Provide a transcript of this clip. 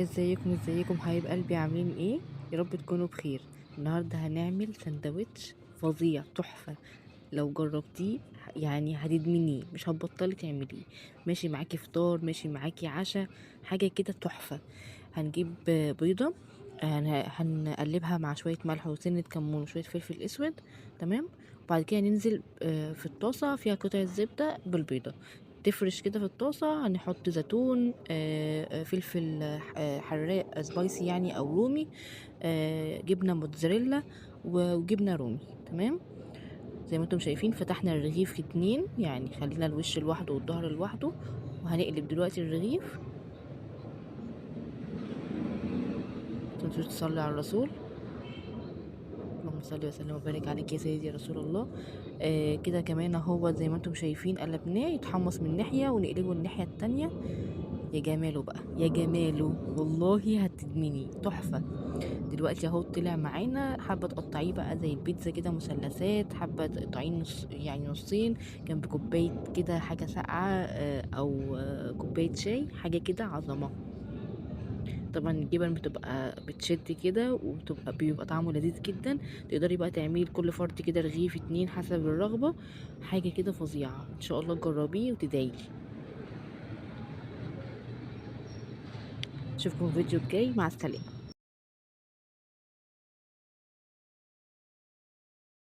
ازيكم حبايب قلبي، عاملين ايه؟ يا رب تكونوا بخير. النهارده هنعمل سندوتش فظيع تحفه. لو جربتيه يعني هتدمنيه، مش هتبطلي تعمليه. ماشي معاكي فطار، ماشي معاكي عشاء، حاجه كده تحفه. هنجيب بيضه، هنقلبها مع شويه ملح وسنه كمون وشويه فلفل اسود. تمام. وبعد كده ننزل في الطاسه فيها قطع زبده بالبيضه. تفرش كده في الطاسة، هنحط زيتون، فلفل حراق سبايسي يعني أو رومي، جبنة موتزاريلا وجبنة رومي. تمام. زي ما انتم شايفين فتحنا الرغيف اتنين، يعني خلينا الوش لوحده والظهر لوحده. وهنقلب دلوقتي الرغيف. متنسوش تصلي على الرسول. اللهم صل وسلم وبارك عليك يا سيدي يا رسول الله. كده كمان اهو زي ما انتم شايفين قلبناه يتحمص من ناحية ونقلبه الناحية التانية. يا جماله بقى، يا جماله والله هتدمني تحفة. دلوقتي اهو طلع معانا، حابة تقطعيه بقى زي البيتزا كده مثلثات، حابة تقطعيه نص يعني نصين، جنب كوباية كده حاجة ساقعة، او كوباية شاي، حاجة كده عظمة. طبعا الجبن بتبقى بتشد كده بيبقى طعمه لذيذ جدا. تقدري بقى تعملي لكل فرد كده رغيف اتنين حسب الرغبة. حاجة كده فظيعة، ان شاء الله تجربيه وتدعيلي. اشوفكم في فيديو الجاي، مع السلامة.